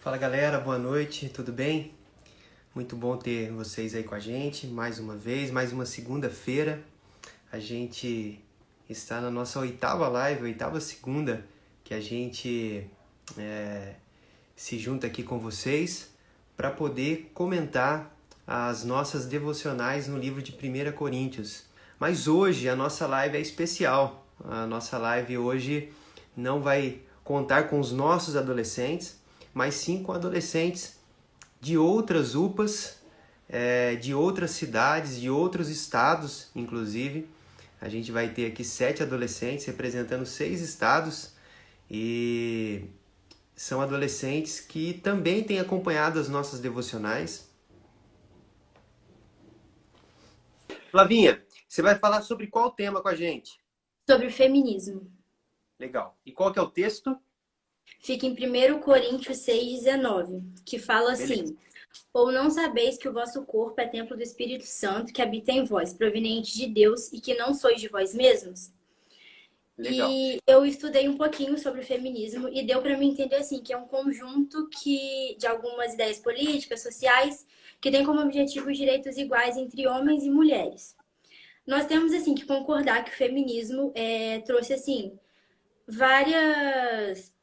Fala galera, boa noite, tudo bem? Muito bom ter vocês aí com a gente mais uma vez, mais uma segunda-feira. A gente está na nossa oitava live, oitava segunda, que a gente se junta aqui com vocês para poder comentar as nossas devocionais no livro de 1 Coríntios. Mas hoje a nossa live é especial. A nossa live hoje não vai contar com os nossos adolescentes, mas sim com adolescentes de outras UPAs, de outras cidades, de outros estados, inclusive. A gente vai ter aqui 7 adolescentes representando 6 estados e são adolescentes que também têm acompanhado as nossas devocionais. Flavinha, você vai falar sobre qual tema com a gente? Sobre o feminismo. Legal. E qual que é o texto? Fica em 1 Coríntios 6,19, que fala Beleza. assim: Ou não sabeis que o vosso corpo é templo do Espírito Santo, que habita em vós, proveniente de Deus, e que não sois de vós mesmos? Legal. E eu estudei um pouquinho sobre o feminismo e deu para mim entender assim que é um conjunto de algumas ideias políticas, sociais, que tem como objetivo os direitos iguais entre homens e mulheres. Nós temos assim que concordar que o feminismo trouxe assim várias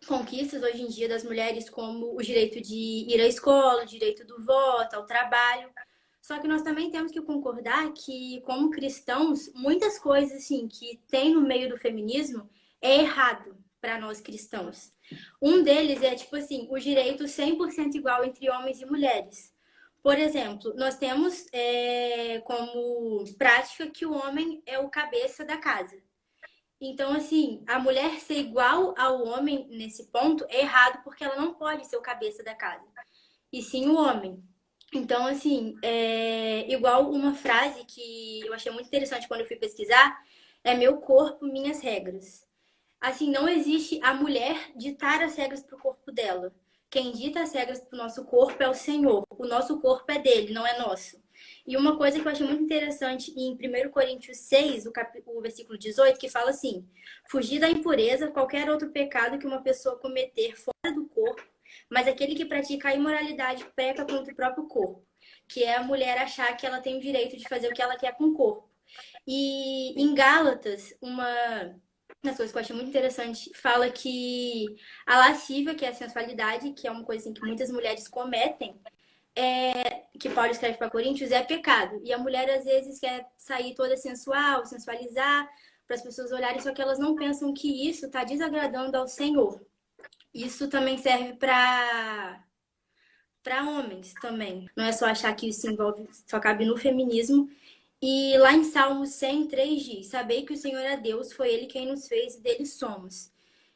conquistas hoje em dia das mulheres, como o direito de ir à escola, o direito do voto, ao trabalho. Só que nós também temos que concordar que, como cristãos, muitas coisas assim que tem no meio do feminismo é errado para nós cristãos. Um deles é, tipo assim, o direito 100% igual entre homens e mulheres. Por exemplo, nós temos como prática que o homem é o cabeça da casa. Então, assim, a mulher ser igual ao homem nesse ponto é errado porque ela não pode ser o cabeça da casa, e sim o homem. Então, assim, é igual uma frase que eu achei muito interessante quando eu fui pesquisar, é meu corpo, minhas regras. Assim, não existe a mulher ditar as regras para o corpo dela. Quem dita as regras para o nosso corpo é o Senhor. O nosso corpo é dele, não é nosso. E uma coisa que eu achei muito interessante em 1 Coríntios 6, o versículo 18, que fala assim: Fugir da impureza, qualquer outro pecado que uma pessoa cometer fora do corpo, mas aquele que pratica a imoralidade peca contra o próprio corpo, que é a mulher achar que ela tem o direito de fazer o que ela quer com o corpo. E em Gálatas, uma das coisas que eu achei muito interessante, fala que a lascívia, que é a sensualidade, que é uma coisa assim, que muitas mulheres cometem, que Paulo escreve para Coríntios, é pecado. E a mulher às vezes quer sair toda sensual, sensualizar, para as pessoas olharem, só que elas não pensam que isso está desagradando ao Senhor. Isso também serve para homens também. Não é só achar que isso envolve, só cabe no feminismo. E lá em Salmo 103 diz: Sabei que o Senhor é Deus, foi Ele quem nos fez e dele somos.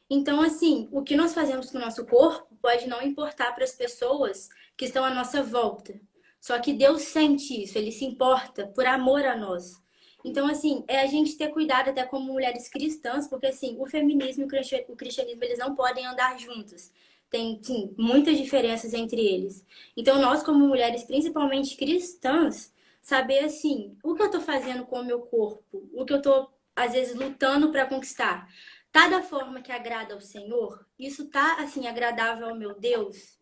Então, assim, o que nós fazemos com o nosso corpo pode não importar para as pessoas que estão à nossa volta. Só que Deus sente isso, Ele se importa por amor a nós. Então, assim, é a gente ter cuidado até como mulheres cristãs, porque, assim, o feminismo e o cristianismo, eles não podem andar juntos. Tem, sim, muitas diferenças entre eles. Então, nós como mulheres, principalmente cristãs, saber, assim, o que eu tô fazendo com o meu corpo, o que eu tô, às vezes, lutando para conquistar tá da forma que agrada ao Senhor? Isso tá, assim, agradável ao meu Deus?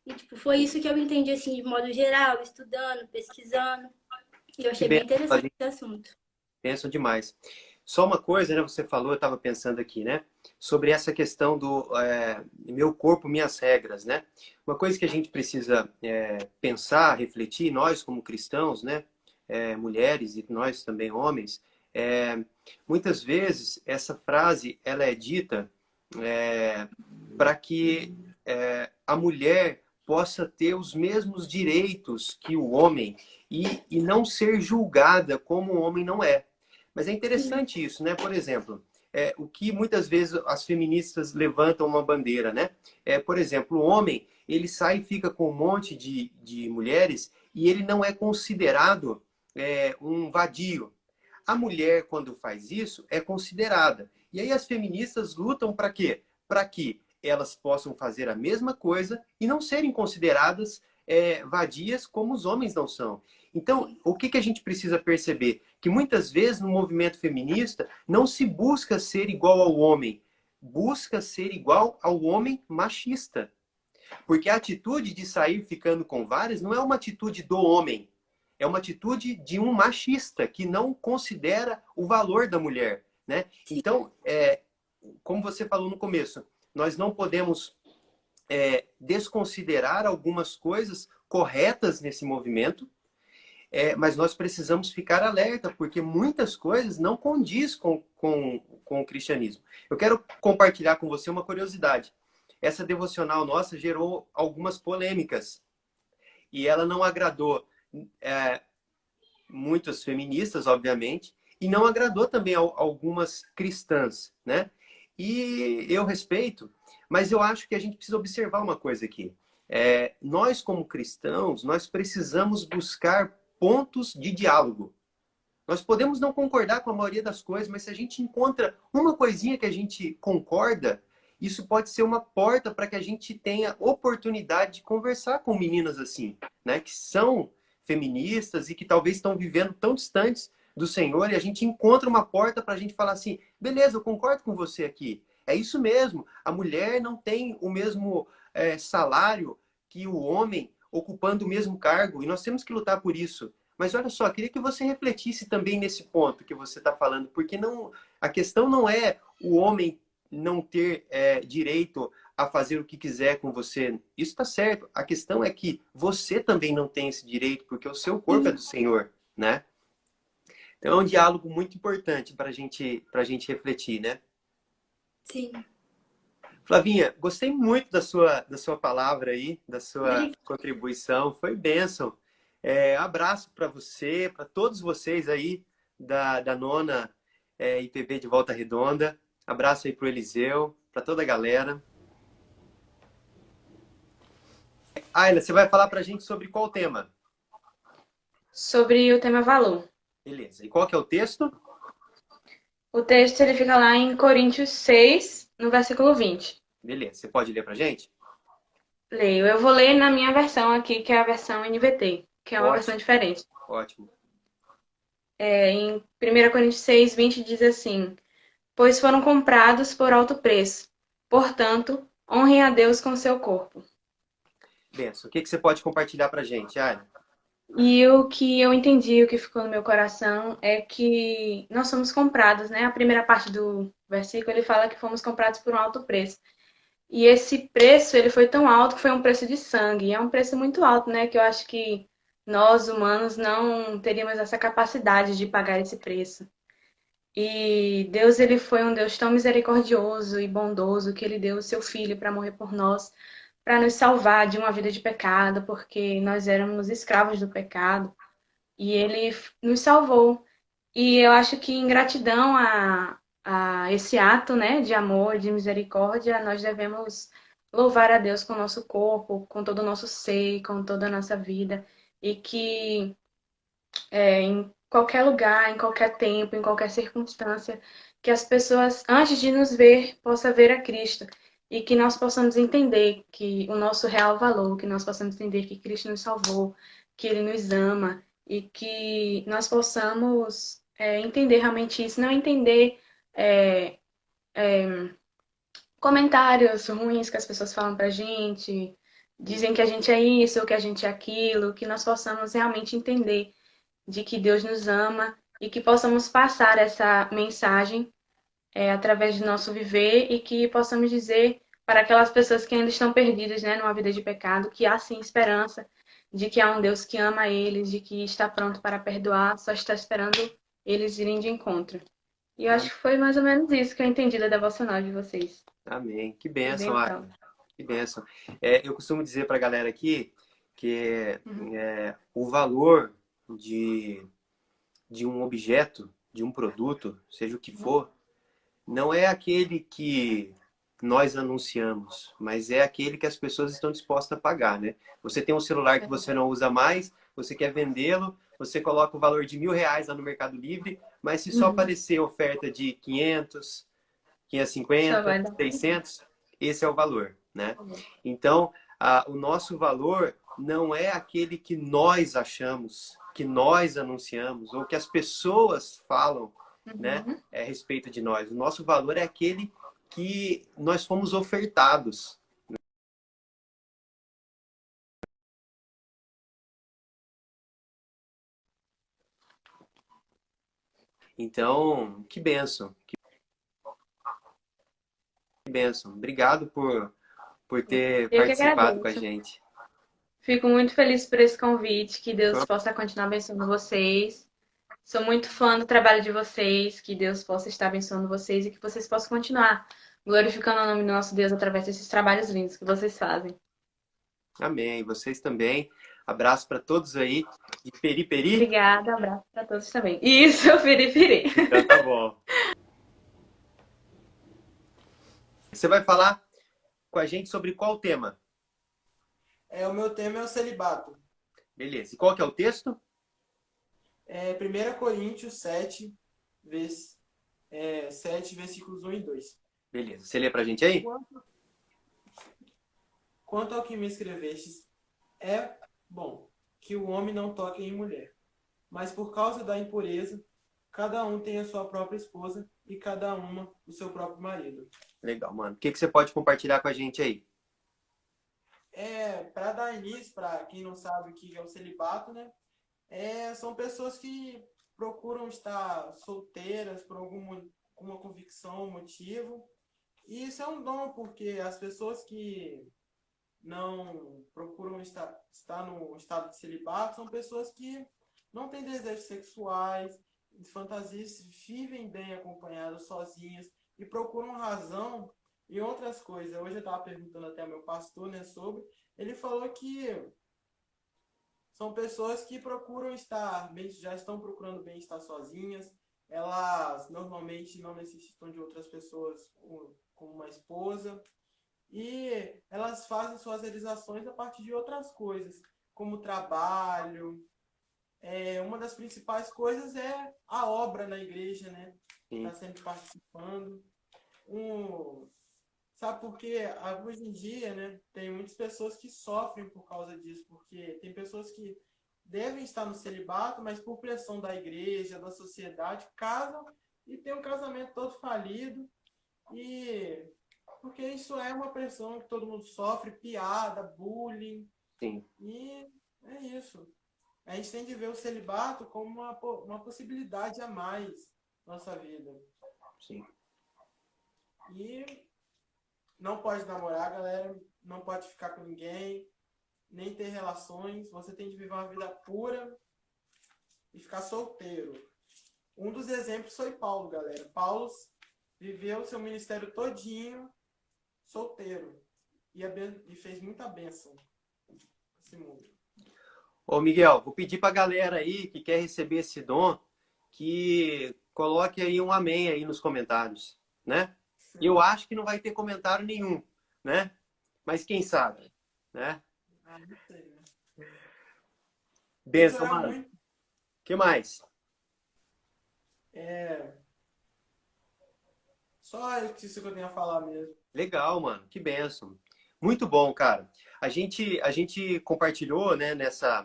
E, tipo, foi isso que eu entendi, assim, de modo geral, estudando, pesquisando. E eu Que achei bem, bem interessante Flavinha. esse assunto. Penso demais. Só uma coisa, né? Você falou, eu estava pensando aqui, né? Sobre essa questão do meu corpo, minhas regras, né? Uma coisa que a gente precisa pensar, refletir, nós como cristãos, né? Mulheres e nós também homens, muitas vezes essa frase ela é dita para que a mulher possa ter os mesmos direitos que o homem e não ser julgada como o homem não é. Mas é Sim. interessante isso, né? Por exemplo, o que muitas vezes as feministas levantam uma bandeira, né? Por exemplo, o homem, ele sai e fica com um monte de mulheres e ele não é considerado um vadio. A mulher, quando faz isso, é considerada. E aí as feministas lutam para quê? Para que elas possam fazer a mesma coisa e não serem consideradas vadias como os homens não são. Então, o que a gente precisa perceber? Que muitas vezes no movimento feminista não se busca ser igual ao homem, busca ser igual ao homem machista. Porque a atitude de sair ficando com várias não é uma atitude do homem. É uma atitude de um machista que não considera o valor da mulher, né? Então, como você falou no começo, nós não podemos desconsiderar algumas coisas corretas nesse movimento, mas nós precisamos ficar alerta, porque muitas coisas não condiz com o cristianismo. Eu quero compartilhar com você uma curiosidade. Essa devocional nossa gerou algumas polêmicas e ela não agradou muitas feministas, obviamente, e não agradou também algumas cristãs, né? E eu respeito, mas eu acho que a gente precisa observar uma coisa aqui. Nós, como cristãos, nós precisamos buscar pontos de diálogo. Nós podemos não concordar com a maioria das coisas, mas se a gente encontra uma coisinha que a gente concorda, isso pode ser uma porta para que a gente tenha oportunidade de conversar com meninas assim, né? Que são feministas e que talvez estão vivendo tão distantes do Senhor, e a gente encontra uma porta para a gente falar assim, beleza, eu concordo com você aqui. É isso mesmo, a mulher não tem o mesmo salário que o homem ocupando o mesmo cargo, e nós temos que lutar por isso. Mas olha só, queria que você refletisse também nesse ponto que você está falando, porque a questão não é o homem não ter direito a fazer o que quiser com você. Isso está certo. A questão é que você também não tem esse direito, porque o seu corpo é do Senhor, né? Então é um diálogo muito importante para a gente refletir, né? Sim. Flavinha, gostei muito da sua palavra aí, da sua contribuição. Foi bênção. Abraço para você, para todos vocês aí da nona IPB de Volta Redonda. Abraço aí para o Eliseu, para toda a galera. Ayla, você vai falar para a gente sobre qual tema? Sobre o tema valor. Beleza. E qual que é o texto? O texto ele fica lá em Coríntios 6, no versículo 20. Beleza. Você pode ler para a gente? Leio. Eu vou ler na minha versão aqui, que é a versão NVT, que é uma versão diferente. Ótimo. Em 1 Coríntios 6, 20 diz assim: pois foram comprados por alto preço. Portanto, honrem a Deus com seu corpo. Benção. O que você pode compartilhar para a gente, Ayla? E o que eu entendi, o que ficou no meu coração, é que nós somos comprados, né? A primeira parte do versículo, ele fala que fomos comprados por um alto preço. E esse preço, ele foi tão alto que foi um preço de sangue. E é um preço muito alto, né? Que eu acho que nós, humanos, não teríamos essa capacidade de pagar esse preço. E Deus, ele foi um Deus tão misericordioso e bondoso que ele deu o seu filho para morrer por nós, para nos salvar de uma vida de pecado, porque nós éramos escravos do pecado. E ele nos salvou. E eu acho que em gratidão a esse ato, né, de amor, de misericórdia, nós devemos louvar a Deus com o nosso corpo, com todo o nosso ser, com toda a nossa vida. E que em qualquer lugar, em qualquer tempo, em qualquer circunstância, que as pessoas, antes de nos ver, possam ver a Cristo. E que nós possamos entender que o nosso real valor, que nós possamos entender que Cristo nos salvou, que Ele nos ama, e que nós possamos entender realmente isso, não entender comentários ruins que as pessoas falam pra gente, dizem que a gente é isso, ou que a gente é aquilo, que nós possamos realmente entender de que Deus nos ama e que possamos passar essa mensagem através do nosso viver e que possamos dizer para aquelas pessoas que ainda estão perdidas, né, numa vida de pecado, que há sim esperança, de que há um Deus que ama eles, de que está pronto para perdoar, só está esperando eles irem de encontro. E eu acho que foi mais ou menos isso que eu entendi da devocional de vocês. Amém. Que bênção, Bem Ayla. Que bênção. Eu costumo dizer para a galera aqui que o valor de um objeto, de um produto, seja o que for, não é aquele que nós anunciamos, mas é aquele que as pessoas estão dispostas a pagar, né? Você tem um celular que você não usa mais, você quer vendê-lo, você coloca o valor de R$ 1.000 lá no Mercado Livre, mas se só aparecer oferta de 500, 550, 600, esse é o valor, né? Então, o nosso valor não é aquele que nós achamos, que nós anunciamos, ou que as pessoas falam, né, a respeito de nós. O nosso valor é aquele que nós fomos ofertados. Então, que bênção, que bênção. Obrigado por ter Eu que participado com a agradeço. gente. Fico muito feliz por esse convite, que Deus possa continuar abençoando vocês. Sou muito fã do trabalho de vocês, que Deus possa estar abençoando vocês e que vocês possam continuar glorificando o nome do nosso Deus através desses trabalhos lindos que vocês fazem. Amém. Vocês também. Abraço para todos aí. De Periperi. Obrigada, abraço para todos também. Isso, Piripiri. Então tá bom. Você vai falar com a gente sobre qual tema? O meu tema é o celibato. Beleza. E qual que é o texto? 1 Coríntios 7, 7, versículos 1 e 2. Beleza. Você lê pra gente aí? Quanto ao que me escrevestes, é bom que o homem não toque em mulher. Mas por causa da impureza, cada um tem a sua própria esposa e cada uma o seu próprio marido. Legal, mano. O que você pode compartilhar com a gente aí? Para dar início, para quem não sabe o que é o celibato, né? São pessoas que procuram estar solteiras por alguma convicção, motivo. E isso é um dom, porque as pessoas que não procuram estar no estado de celibato são pessoas que não têm desejos sexuais, fantasias, vivem bem acompanhadas, sozinhas e procuram razão e outras coisas. Hoje eu estava perguntando até ao meu pastor, né, sobre. Ele falou que são pessoas que procuram estar bem, já estão procurando bem estar sozinhas. Elas normalmente não necessitam de outras pessoas como uma esposa. E elas fazem suas realizações a partir de outras coisas, como trabalho. Uma das principais coisas é a obra na igreja, né? Está sempre participando. Sabe por quê? Hoje em dia, né, tem muitas pessoas que sofrem por causa disso, porque tem pessoas que devem estar no celibato, mas por pressão da igreja, da sociedade, casam e tem um casamento todo falido. E porque isso é uma pressão que todo mundo sofre, piada, bullying. Sim. E é isso. A gente tem de ver o celibato como uma possibilidade a mais na nossa vida. Sim. E não pode namorar, galera. Não pode ficar com ninguém. Nem ter relações. Você tem de viver uma vida pura e ficar solteiro. Um dos exemplos foi Paulo, galera. Paulo viveu seu ministério todinho solteiro. E fez muita bênção nesse mundo. Ô, Miguel, vou pedir pra galera aí que quer receber esse dom que coloque aí um amém aí nos comentários, né? Sim. Eu acho que não vai ter comentário nenhum, né? Mas quem sabe, né? Não sei, né? Benção, mano. O que mais? Só isso que eu tenho a falar mesmo. Legal, mano. Que bênção. Muito bom, cara. A gente compartilhou, né, nessa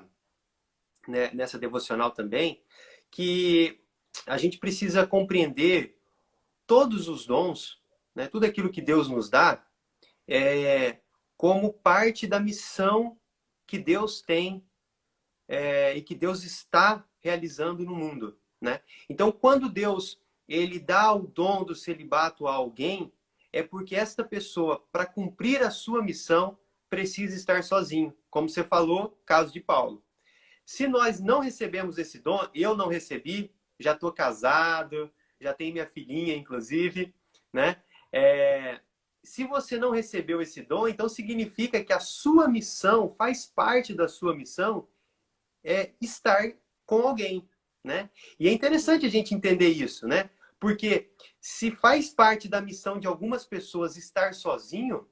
devocional também, que a gente precisa compreender todos os dons, né, tudo aquilo que Deus nos dá, como parte da missão que Deus tem e que Deus está realizando no mundo, né? Então, quando Deus ele dá o dom do celibato a alguém, é porque esta pessoa, para cumprir a sua missão, precisa estar sozinho. Como você falou, caso de Paulo. Se nós não recebemos esse dom, eu não recebi, já estou casado, já tenho minha filhinha, inclusive, né? Se você não recebeu esse dom, então significa que a sua missão, faz parte da sua missão, estar com alguém, né? E é interessante a gente entender isso, né? Porque se faz parte da missão de algumas pessoas estar sozinho,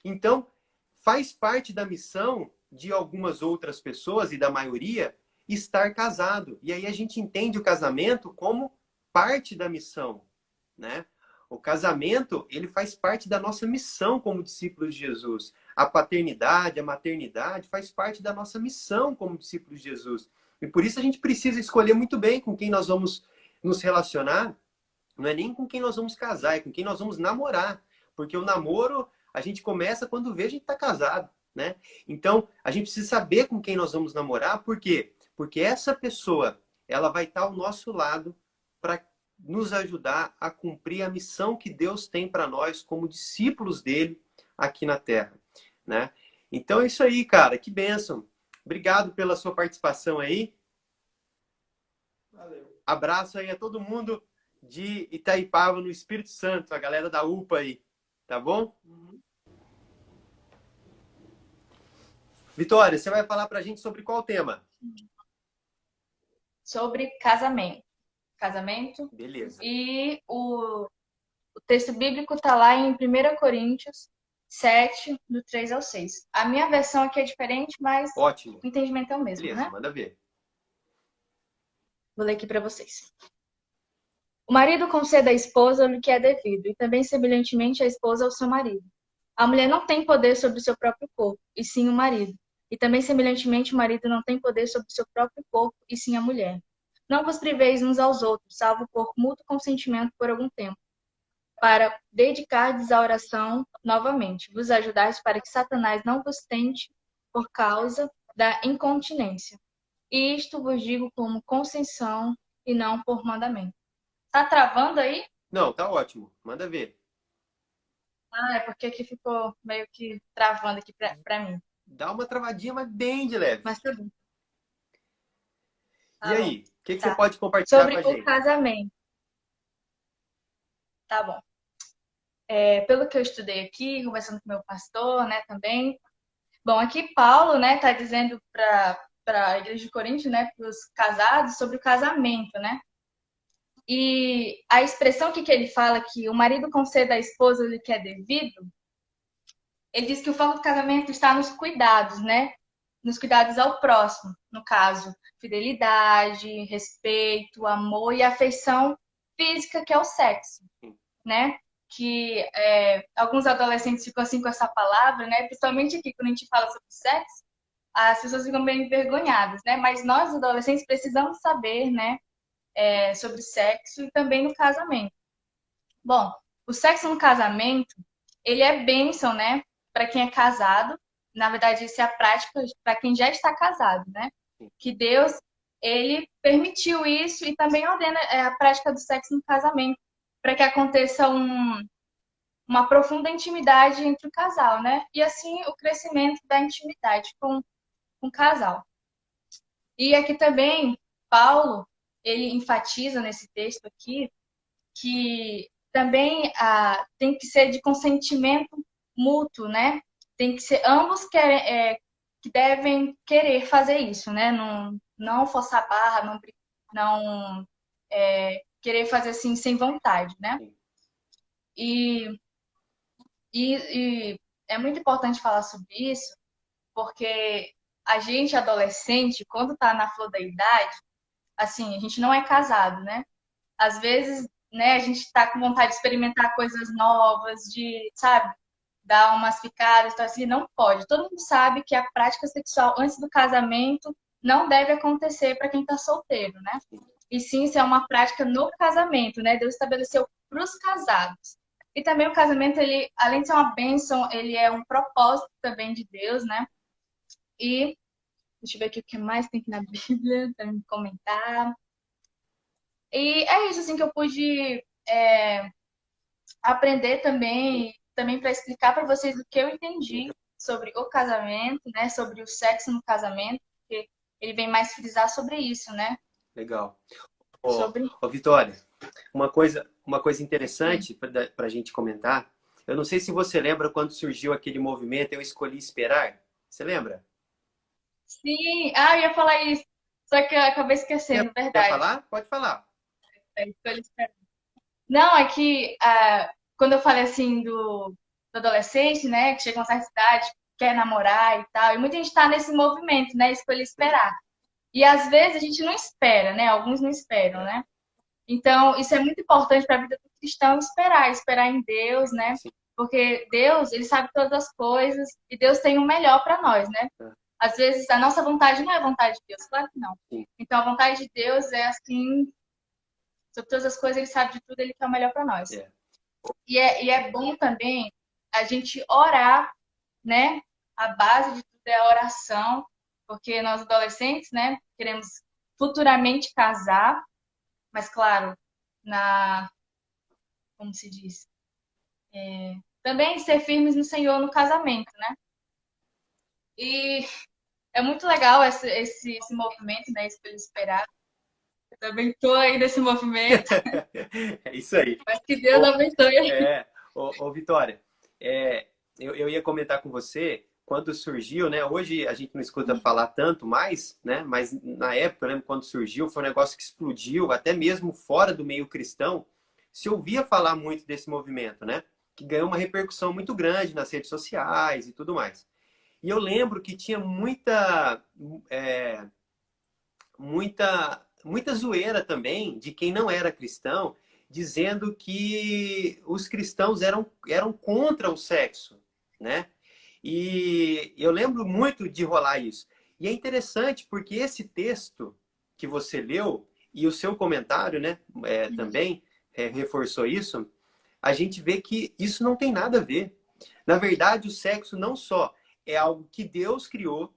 então faz parte da missão de algumas outras pessoas e da maioria estar casado. E aí a gente entende o casamento como parte da missão, né? O casamento, ele faz parte da nossa missão como discípulos de Jesus. A paternidade, a maternidade faz parte da nossa missão como discípulos de Jesus. E por isso a gente precisa escolher muito bem com quem nós vamos nos relacionar. Não é nem com quem nós vamos casar, é com quem nós vamos namorar. Porque o namoro, a gente começa quando vê a gente está casado, né? Então, a gente precisa saber com quem nós vamos namorar. Por quê? Porque essa pessoa, ela vai estar ao nosso lado para nos ajudar a cumprir a missão que Deus tem para nós como discípulos dele aqui na Terra, né? Então é isso aí, cara. Que bênção. Obrigado pela sua participação aí. Valeu. Abraço aí a todo mundo de Itaipava, no Espírito Santo, a galera da UPA aí, tá bom? Uhum. Vitória, você vai falar pra gente sobre qual tema? Sobre casamento. Casamento. Beleza. E o texto bíblico está lá em 1 Coríntios 7, do 3 ao 6. A minha versão aqui é diferente, mas Ótimo. o entendimento é o mesmo, Beleza, né? manda ver. Vou ler aqui para vocês. O marido conceda à esposa o que é devido, e também semelhantemente a esposa ao seu marido. A mulher não tem poder sobre o seu próprio corpo, e sim o marido. E também semelhantemente o marido não tem poder sobre o seu próprio corpo, e sim a mulher. Não vos priveis uns aos outros, salvo por mútuo consentimento por algum tempo, para dedicardes à oração novamente, vos ajudais para que Satanás não vos tente por causa da incontinência. E isto vos digo como concessão e não por mandamento. Tá travando aí? Não, tá ótimo. Manda ver. Ah, é porque aqui ficou meio que travando aqui pra mim. Dá uma travadinha, mas bem de leve. Mas tá bom. E Tá bom. aí, o que você Tá. pode compartilhar Sobre com a o gente? casamento. Tá bom. Pelo que eu estudei aqui, conversando com meu pastor, né, também. Bom, aqui Paulo, né, tá dizendo para a igreja de Corinto, né, para os casados, sobre o casamento, né? E a expressão que ele fala que o marido conceda à esposa o que é devido, ele diz que o foco do casamento está nos cuidados, né? Nos cuidados ao próximo, no caso, fidelidade, respeito, amor e afeição física, que é o sexo, né? Que alguns adolescentes ficam assim com essa palavra, né? Principalmente aqui, quando a gente fala sobre sexo, as pessoas ficam bem envergonhadas, né? Mas nós, adolescentes, precisamos saber, né? Sobre sexo e também no casamento. Bom, o sexo no casamento, ele é bênção, né? Para quem é casado. Na verdade, isso é a prática para quem já está casado, né? Que Deus, ele permitiu isso e também ordena a prática do sexo no casamento, para que aconteça uma profunda intimidade entre o casal, né? E assim o crescimento da intimidade com o casal. E aqui também, Paulo, ele enfatiza nesse texto aqui que também tem que ser de consentimento mútuo, né? Tem que ser ambos que devem querer fazer isso, né? Não forçar a barra, não querer fazer assim sem vontade, né? E é muito importante falar sobre isso, porque a gente, adolescente, quando tá na flor da idade, assim, a gente não é casado, né? Às vezes, né, a gente tá com vontade de experimentar coisas novas, de, sabe, dar umas picadas, então assim, não pode. Todo mundo sabe que a prática sexual antes do casamento não deve acontecer para quem tá solteiro, né? E sim, isso é uma prática no casamento, né? Deus estabeleceu para os casados. E também o casamento, ele, além de ser uma bênção, ele é um propósito também de Deus, né? E deixa eu ver aqui o que mais tem aqui na Bíblia para me comentar. E é isso assim que eu pude aprender também para explicar para vocês o que eu entendi sobre o casamento, né? Sobre o sexo no casamento, porque ele vem mais frisar sobre isso, né? Legal. Sobre... Vitória, uma coisa interessante para a gente comentar. Eu não sei se você lembra quando surgiu aquele movimento Eu Escolhi Esperar. Você lembra? Sim, eu ia falar isso, só que eu acabei esquecendo, verdade. Quer falar? Pode falar. Não, é que quando eu falei assim do adolescente, né, que chega a uma certa idade, quer namorar e tal, e muita gente está nesse movimento, né, escolher esperar. E às vezes a gente não espera, né, alguns não esperam, né. Então, isso é muito importante para a vida do cristão, esperar em Deus, né, porque Deus, ele sabe todas as coisas e Deus tem o melhor para nós, né. Às vezes a nossa vontade não é a vontade de Deus, claro que não. Então, a vontade de Deus é assim, sobre todas as coisas, ele sabe de tudo, ele quer o melhor para nós. E é bom também a gente orar, né? A base de tudo é a oração, porque nós adolescentes, né, queremos futuramente casar, mas claro, na, como se diz? Também ser firmes no Senhor no casamento, né? E é muito legal esse movimento, né? Espelho Esperado. Eu também estou aí nesse movimento. É isso aí. Mas que Deus abençoe. Vitória, eu ia comentar com você, quando surgiu, né? Hoje a gente não escuta falar tanto mais, né? Mas na época, eu lembro quando surgiu, foi um negócio que explodiu, até mesmo fora do meio cristão, se ouvia falar muito desse movimento, né? Que ganhou uma repercussão muito grande nas redes sociais e tudo mais. E eu lembro que tinha muita zoeira também de quem não era cristão, dizendo que os cristãos eram contra o sexo, né? E eu lembro muito de rolar isso. E é interessante porque esse texto que você leu e o seu comentário, né, também reforçou isso, a gente vê que isso não tem nada a ver. Na verdade, o sexo não só é algo que Deus criou,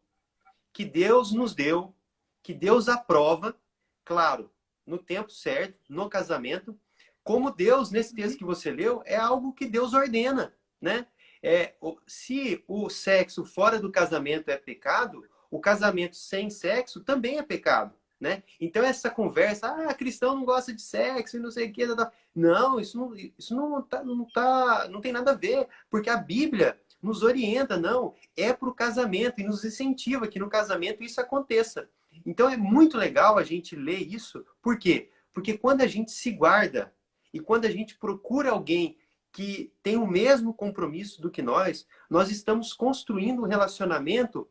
que Deus nos deu, que Deus aprova, claro, no tempo certo, no casamento, como Deus, nesse texto que você leu, é algo que Deus ordena, né? Se o sexo fora do casamento é pecado, o casamento sem sexo também é pecado, né? Então essa conversa, cristão não gosta de sexo e não sei o que, não, isso não tem nada a ver, porque a Bíblia nos orienta, não, é para o casamento e nos incentiva que no casamento isso aconteça. Então é muito legal a gente ler isso, por quê? Porque quando a gente se guarda e quando a gente procura alguém que tem o mesmo compromisso do que nós estamos construindo um relacionamento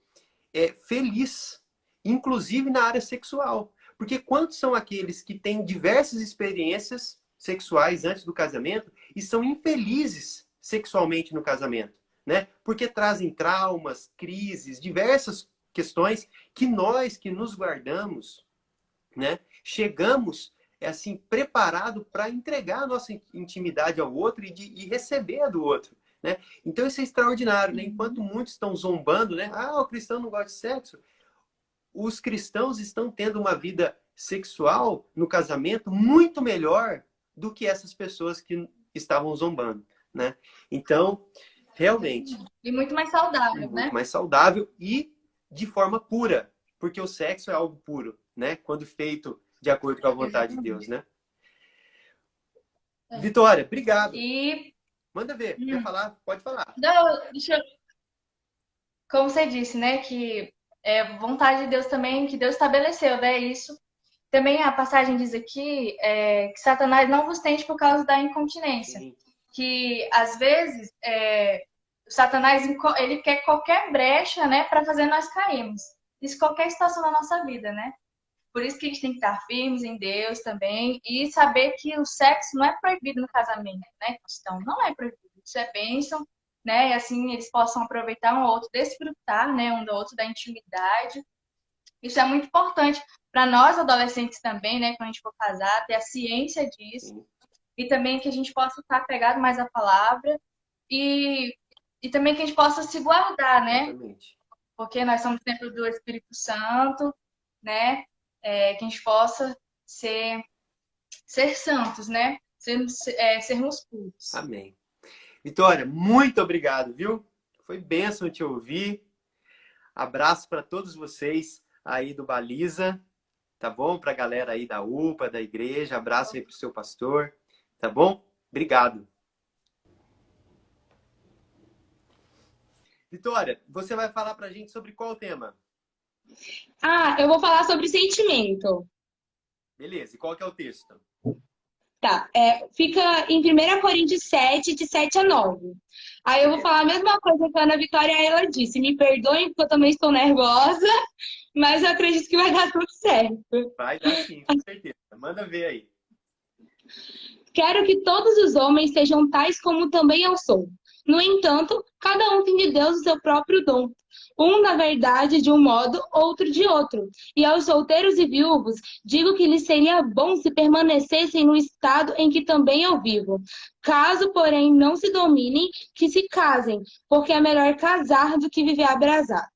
feliz, inclusive na área sexual. Porque quantos são aqueles que têm diversas experiências sexuais antes do casamento e são infelizes sexualmente no casamento, né? Porque trazem traumas, crises, diversas questões que nós que nos guardamos, né, chegamos assim preparado para entregar a nossa intimidade ao outro e receber a do outro, né? Então isso é extraordinário, né? Enquanto muitos estão zombando, né? O cristão não gosta de sexo. Os cristãos estão tendo uma vida sexual no casamento muito melhor do que essas pessoas que estavam zombando, né? Então, realmente. E muito mais saudável, né? Muito mais saudável e de forma pura, porque o sexo é algo puro, né? Quando feito de acordo com a vontade de Deus, né? Vitória, obrigado. Manda ver, quer falar? Pode falar. Não, como você disse, né, que é vontade de Deus também, que Deus estabeleceu, né, isso. Também a passagem diz aqui que Satanás não vos tente por causa da incontinência. Sim. Que, às vezes, o Satanás, ele quer qualquer brecha, né, para fazer nós cairmos. Isso em qualquer situação da nossa vida, né? Por isso que a gente tem que estar firmes em Deus também e saber que o sexo não é proibido no casamento, né, cristão? Não é proibido. Isso é bênção, né? E assim eles possam aproveitar um ao outro, desfrutar, né, um do outro da intimidade. Isso é muito importante para nós adolescentes também, né, quando a gente for casar, ter a ciência disso. E também que a gente possa estar pegado mais à palavra e também que a gente possa se guardar, né? Exatamente. Porque nós somos templo do Espírito Santo, né? Que a gente possa ser santos, né? Sermos puros. Amém. Vitória, muito obrigado, viu? Foi bênção te ouvir. Abraço para todos vocês aí do Baliza, tá bom? Para a galera aí da UPA, da igreja. Abraço aí para o seu pastor, tá bom? Obrigado. Vitória, você vai falar para a gente sobre qual tema? Eu vou falar sobre sentimento. Beleza, e qual que é o texto? Tá, fica em 1 Coríntios 7, de 7 a 9. Aí eu vou falar a mesma coisa que a Ana Vitória ela disse. Me perdoem porque eu também estou nervosa, mas eu acredito que vai dar tudo certo. Vai dar sim, com certeza. Manda ver aí. Quero que todos os homens sejam tais como também eu sou. No entanto, cada um tem de Deus o seu próprio dom. Um, na verdade, de um modo, outro de outro. E aos solteiros e viúvos, digo que lhes seria bom se permanecessem no estado em que também eu vivo. Caso, porém, não se dominem, que se casem, porque é melhor casar do que viver abrasado.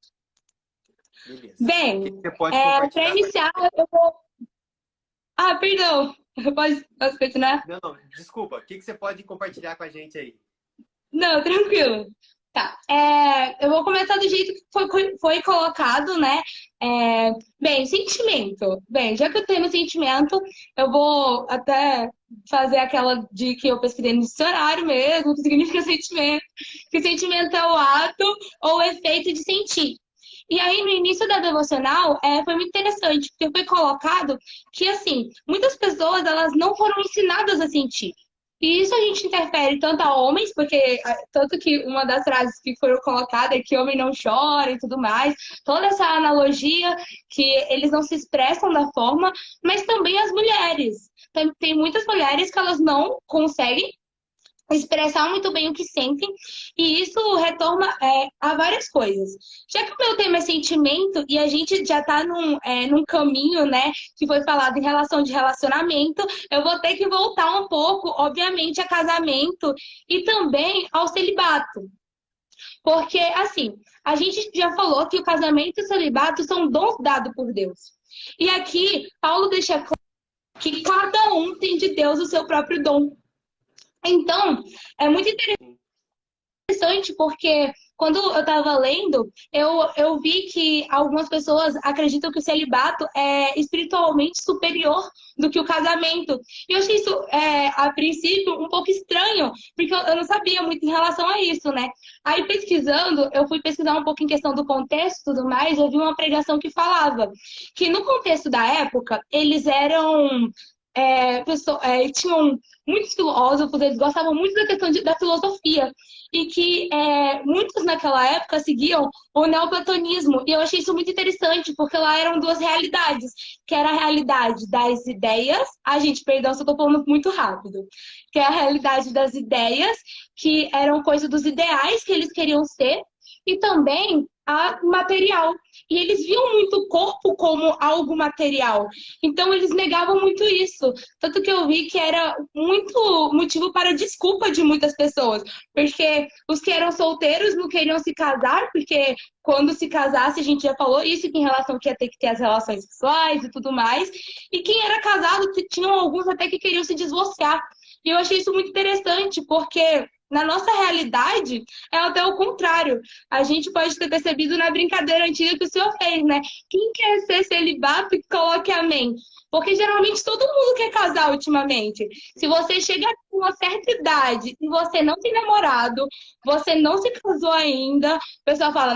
Beleza. Bem, para iniciar, eu vou... perdão. Posso continuar? Não, desculpa. O que você pode compartilhar com a gente aí? Não, tranquilo. Tá. Eu vou começar do jeito que foi colocado, né? Bem, sentimento. Bem, já que eu tenho sentimento, eu vou até fazer aquela de que eu pesquisei no dicionário mesmo, o que significa sentimento. Que sentimento é o ato ou o efeito de sentir. E aí, no início da devocional, foi muito interessante, porque foi colocado que, assim, muitas pessoas, elas não foram ensinadas a sentir. E isso a gente interfere tanto a homens, porque tanto que uma das frases que foram colocadas é que homem não chora e tudo mais, toda essa analogia que eles não se expressam da forma, mas também as mulheres. Tem muitas mulheres que elas não conseguem expressar muito bem o que sentem, e isso retorna a várias coisas. Já que o meu tema é sentimento, e a gente já está num caminho, né, que foi falado em relação de relacionamento, eu vou ter que voltar um pouco, obviamente, a casamento e também ao celibato. Porque, assim, a gente já falou que o casamento e o celibato são dons dados por Deus. E aqui, Paulo deixa claro que cada um tem de Deus o seu próprio dom. Então, é muito interessante porque quando eu estava lendo, eu vi que algumas pessoas acreditam que o celibato é espiritualmente superior do que o casamento. E eu achei isso, a princípio, um pouco estranho, porque eu não sabia muito em relação a isso, né? Aí pesquisando, eu fui pesquisar um pouco em questão do contexto e tudo mais, eu vi uma pregação que falava que no contexto da época, eles eram... tinham muitos filósofos, eles gostavam muito da questão da filosofia, e que muitos naquela época seguiam o neoplatonismo, e eu achei isso muito interessante, porque lá eram duas realidades, que era a realidade das ideias, perdão se eu tô falando muito rápido, que é a realidade das ideias, que eram coisa dos ideais que eles queriam ser, e também a material. E eles viam muito o corpo como algo material. Então, eles negavam muito isso. Tanto que eu vi que era muito motivo para desculpa de muitas pessoas. Porque os que eram solteiros não queriam se casar, porque quando se casasse, a gente já falou isso, em relação que ia ter que ter as relações sexuais e tudo mais. E quem era casado, tinham alguns até que queriam se divorciar. E eu achei isso muito interessante, porque... na nossa realidade, é até o contrário. A gente pode ter percebido na brincadeira antiga que o senhor fez, né? Quem quer ser celibato, coloque amém. Porque geralmente todo mundo quer casar ultimamente. Se você chega com uma certa idade e você não tem namorado, você não se casou ainda, o pessoal fala,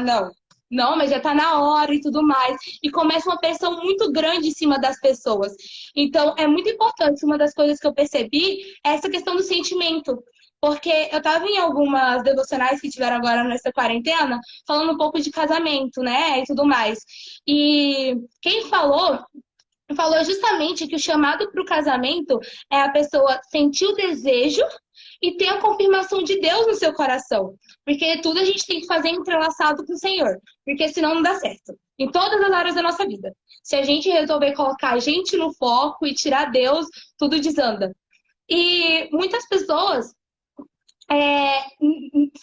não, mas já tá na hora e tudo mais. E começa uma pressão muito grande em cima das pessoas. Então, é muito importante. Uma das coisas que eu percebi é essa questão do sentimento. Porque eu estava em algumas devocionais que tiveram agora nessa quarentena, falando um pouco de casamento, né, e tudo mais. E quem falou justamente que o chamado para o casamento é a pessoa sentir o desejo e ter a confirmação de Deus no seu coração. Porque tudo a gente tem que fazer entrelaçado com o Senhor, porque senão não dá certo. Em todas as áreas da nossa vida. Se a gente resolver colocar a gente no foco e tirar Deus, tudo desanda. E muitas pessoas...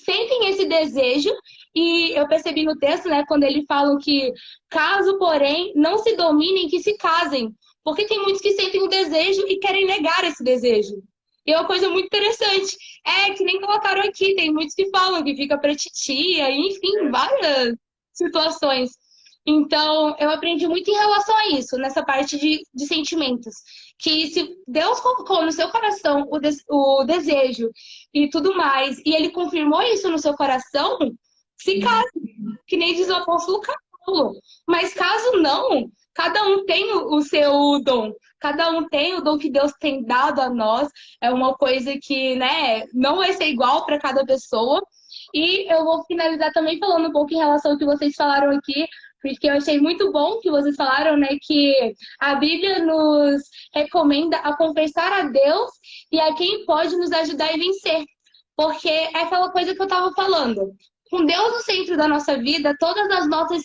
sentem esse desejo, e eu percebi no texto, né, quando eles falam que caso, porém, não se dominem, que se casem, porque tem muitos que sentem o desejo e querem negar esse desejo. E é uma coisa muito interessante, que nem colocaram aqui, tem muitos que falam que fica pra titia, enfim, várias situações. Então, eu aprendi muito em relação a isso, nessa parte de sentimentos. Que se Deus colocou no seu coração o desejo e tudo mais, e Ele confirmou isso no seu coração, se case, que nem diz o apóstolo Paulo. Mas caso não, cada um tem o seu dom. Cada um tem o dom que Deus tem dado a nós. É uma coisa que, né, não vai ser igual para cada pessoa. E eu vou finalizar também falando um pouco em relação ao que vocês falaram aqui, porque eu achei muito bom que vocês falaram, né, que a Bíblia nos recomenda a confessar a Deus e a quem pode nos ajudar a vencer. Porque é aquela coisa que eu estava falando. Com Deus no centro da nossa vida, todas as nossas...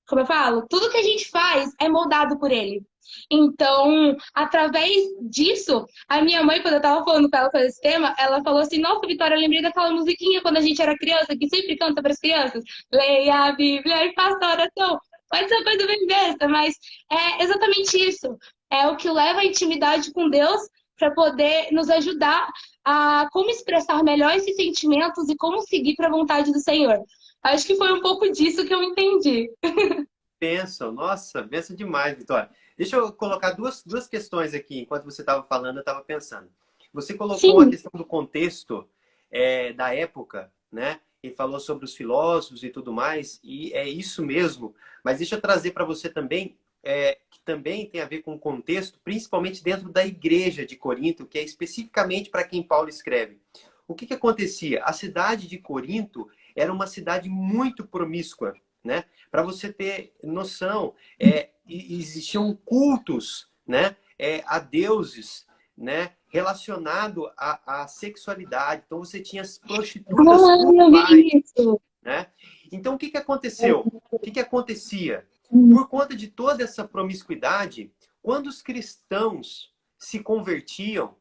como eu falo? Tudo que a gente faz é moldado por Ele. Então, através disso, a minha mãe, quando eu tava falando com ela sobre esse tema, ela falou assim, nossa, Vitória, eu lembrei daquela musiquinha quando a gente era criança, que sempre canta para as crianças, leia a Bíblia e faça a oração. Pode ser uma coisa bem besta, mas é exatamente isso. é o que leva à intimidade com Deus para poder nos ajudar a como expressar melhor esses sentimentos e como seguir para a vontade do Senhor. Acho que foi um pouco disso que eu entendi. Pensam, nossa, pensa demais, Vitória. Deixa eu colocar duas questões aqui. Enquanto você estava falando, eu estava pensando. Você colocou a Sim, questão do contexto da época, né? E falou sobre os filósofos e tudo mais, e é isso mesmo. Mas deixa eu trazer para você também, que também tem a ver com o contexto, principalmente dentro da igreja de Corinto, que é especificamente para quem Paulo escreve. O que acontecia? A cidade de Corinto era uma cidade muito promíscua, né? Para você ter noção, existiam cultos, né? A deuses, né? Relacionado à sexualidade. Então você tinha as prostitutas eu cultuais, vi isso. né? Então o que aconteceu? O que acontecia? Por conta de toda essa promiscuidade, quando os cristãos se convertiam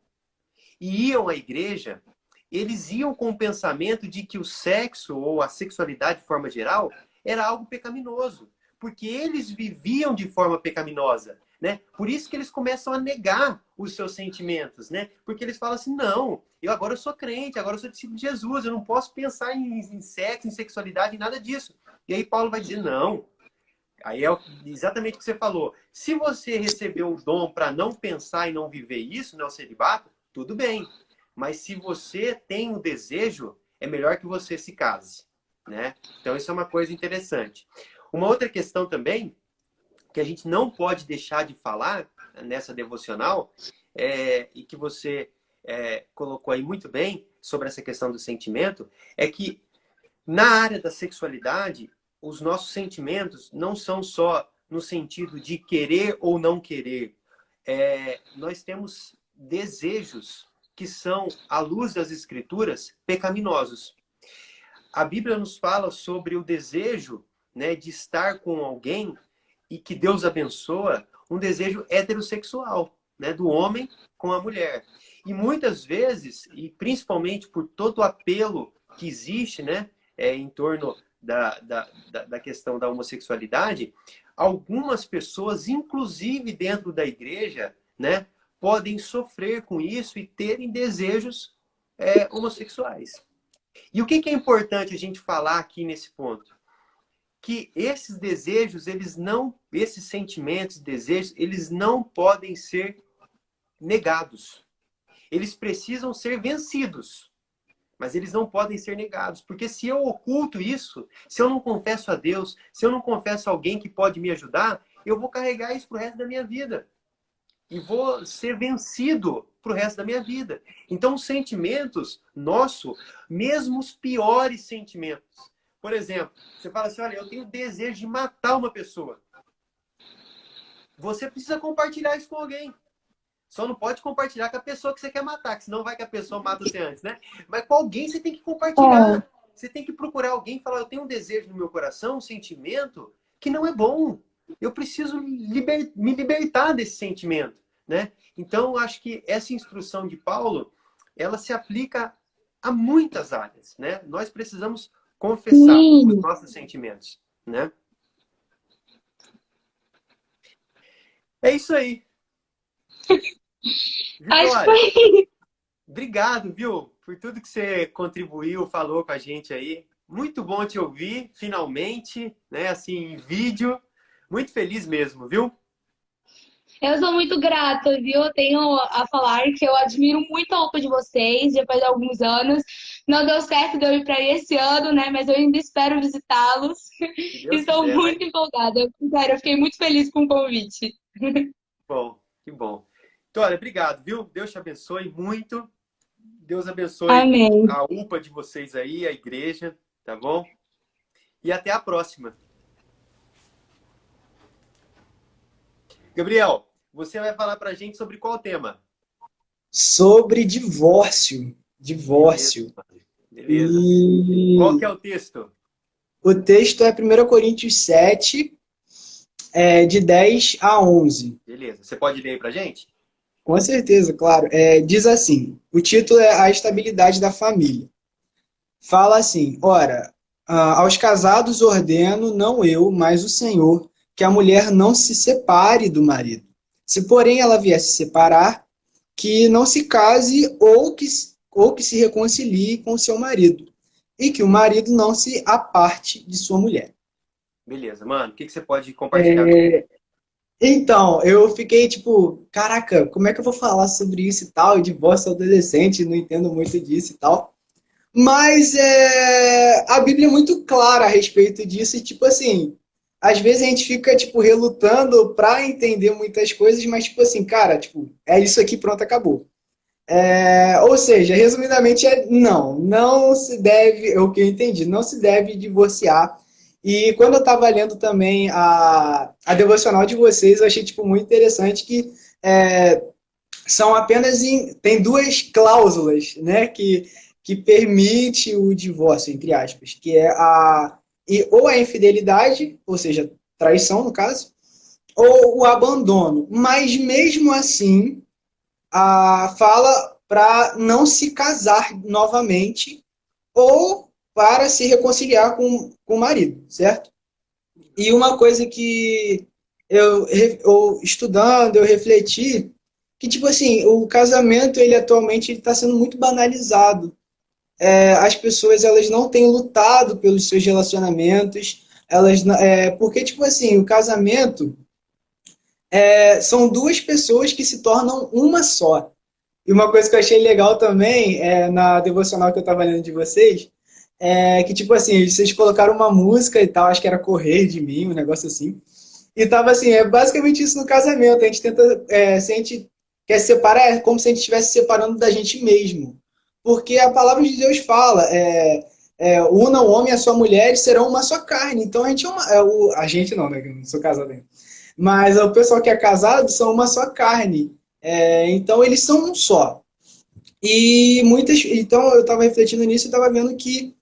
e iam à igreja, eles iam com o pensamento de que o sexo ou a sexualidade de forma geral era algo pecaminoso, porque eles viviam de forma pecaminosa, né? Por isso que eles começam a negar os seus sentimentos, né? Porque eles falam assim, não, agora eu sou crente, agora eu sou discípulo de Jesus, eu não posso pensar em sexo, em sexualidade, em nada disso. E aí Paulo vai dizer, não. Aí é exatamente o que você falou. Se você recebeu o dom para não pensar e não viver isso, não celibato, tudo bem. Mas se você tem o desejo, é melhor que você se case, né? Então isso é uma coisa interessante. Uma outra questão também, que a gente não pode deixar de falar nessa devocional, e que você colocou aí muito bem sobre essa questão do sentimento, é que na área da sexualidade, os nossos sentimentos não são só no sentido de querer ou não querer. Nós temos desejos que são, à luz das Escrituras, pecaminosos. A Bíblia nos fala sobre o desejo, né, de estar com alguém e que Deus abençoa, um desejo heterossexual, né, do homem com a mulher. E muitas vezes, e principalmente por todo o apelo que existe, né, em torno da questão da homossexualidade, algumas pessoas, inclusive dentro da igreja, né, podem sofrer com isso e terem desejos homossexuais. E o que é importante a gente falar aqui nesse ponto? Que esses desejos, esses sentimentos, desejos, eles não podem ser negados. Eles precisam ser vencidos, mas eles não podem ser negados. Porque se eu oculto isso, se eu não confesso a Deus, se eu não confesso a alguém que pode me ajudar, eu vou carregar isso pro resto da minha vida. E vou ser vencido pro resto da minha vida. Então, os sentimentos nossos, mesmo os piores sentimentos. Por exemplo, você fala assim, olha, eu tenho desejo de matar uma pessoa. Você precisa compartilhar isso com alguém. Só não pode compartilhar com a pessoa que você quer matar, que senão vai que a pessoa mata você antes, né? Mas com alguém você tem que compartilhar. Você tem que procurar alguém e falar, eu tenho um desejo no meu coração, um sentimento que não é bom. Eu preciso me libertar desse sentimento, né? Então, acho que essa instrução de Paulo, ela se aplica a muitas áreas, né? Nós precisamos confessar os nossos sentimentos, né? É isso aí. Acho que Vitória, foi. obrigado, viu? Por tudo que você contribuiu, falou com a gente aí. Muito bom te ouvir, finalmente, né? Assim, em vídeo. Muito feliz mesmo, viu? Eu sou muito grata, viu? Eu tenho a falar que eu admiro muito a UPA de vocês, já faz alguns anos. Não deu certo de eu ir para aí esse ano, né? Mas eu ainda espero visitá-los. Se Deus Estou quiser, muito empolgada. Sério, eu fiquei muito feliz com o convite. Bom, que bom. Vitória, obrigado, viu? Deus te abençoe muito. Deus abençoe Amém. a UPA de vocês aí, a igreja, tá bom? E até a próxima. Gabriel, você vai falar pra gente sobre qual tema? Sobre divórcio. Divórcio. Beleza. E Qual que é o texto? o texto é 1 Coríntios 7, de 10 a 11. Beleza. Você pode ler aí pra gente? Com certeza, claro. Diz assim, o título é A Estabilidade da Família. Fala assim, ora, aos casados ordeno, não eu, mas o Senhor, que a mulher não se separe do marido. Se, porém, ela vier se separar, que não se case ou que se reconcilie com seu marido. E que o marido não se aparte de sua mulher. Beleza, mano. O que você pode compartilhar com Então, eu fiquei tipo, caraca, como é que eu vou falar sobre isso e tal? Divórcio adolescente, não entendo muito disso e tal. Mas a Bíblia é muito clara a respeito disso e, tipo assim, às vezes a gente fica, tipo, relutando para entender muitas coisas, mas, tipo assim, cara, tipo, é isso aqui, pronto, acabou. Ou seja, resumidamente, não se deve, é o que eu entendi, não se deve divorciar. E quando eu estava lendo também a devocional de vocês, eu achei, tipo, muito interessante que são apenas tem duas cláusulas, né, que permite o divórcio, entre aspas, que é ou a infidelidade, ou seja, traição no caso, ou o abandono. Mas mesmo assim, fala para não se casar novamente ou para se reconciliar com o marido, certo? E uma coisa que eu estudando, eu refleti que, tipo assim, o casamento, ele atualmente está sendo muito banalizado. As pessoas, elas não têm lutado pelos seus relacionamentos, porque, tipo assim, o casamento são duas pessoas que se tornam uma só. E uma coisa que eu achei legal também, na devocional que eu estava lendo de vocês, que, tipo assim, vocês colocaram uma música e tal, acho que era Correr de Mim, um negócio assim. E tava assim, é basicamente isso no casamento. A gente tenta, se a gente quer se separar, é como se a gente estivesse separando da gente mesmo. Porque a palavra de Deus fala, una o homem e a sua mulher e serão uma só carne. Então a gente é uma. A gente não, né? Que eu não sou casado ainda. Mas o pessoal que é casado são uma só carne. Então eles são um só. E então eu estava refletindo nisso e estava vendo que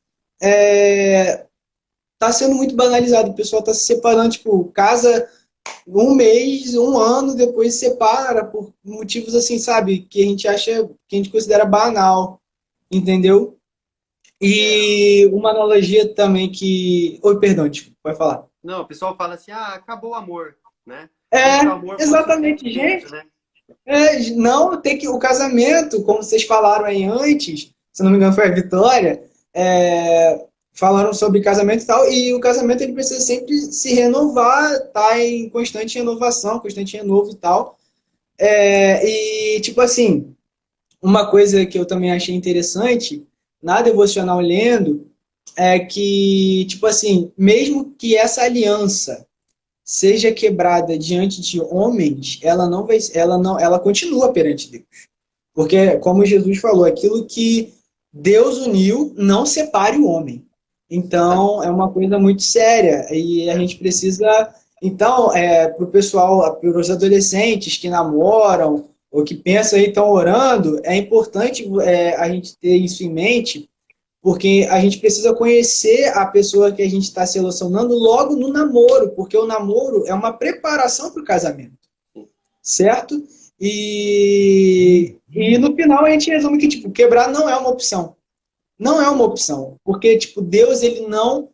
está sendo muito banalizado. O pessoal está se separando, tipo, casa um mês, um ano, depois se separa por motivos assim, sabe? Que a gente acha, que a gente considera banal, entendeu? E uma analogia também que. Oi, perdão, desculpa, pode falar. Não, o pessoal fala assim, acabou o amor, né? Como se o É, amor fosse um exatamente, sentimento, gente. né? Não, tem que o casamento, como vocês falaram aí antes, se não me engano foi a Vitória, falaram sobre casamento e tal, e o casamento ele precisa sempre se renovar, tá em constante renovação, constante renovo e tal. E tipo assim, uma coisa que eu também achei interessante na devocional lendo é que, tipo assim, mesmo que essa aliança seja quebrada diante de homens, ela continua perante Deus. Porque, como Jesus falou, aquilo que Deus uniu, não separe o homem. Então, é uma coisa muito séria e a gente precisa. Então, para o pessoal, para os adolescentes que namoram ou que pensam aí estão orando, é importante a gente ter isso em mente, porque a gente precisa conhecer a pessoa que a gente está se relacionando logo no namoro, porque o namoro é uma preparação para o casamento, certo? E no final a gente resume que, tipo, quebrar não é uma opção. Não é uma opção, porque, tipo, Deus, ele não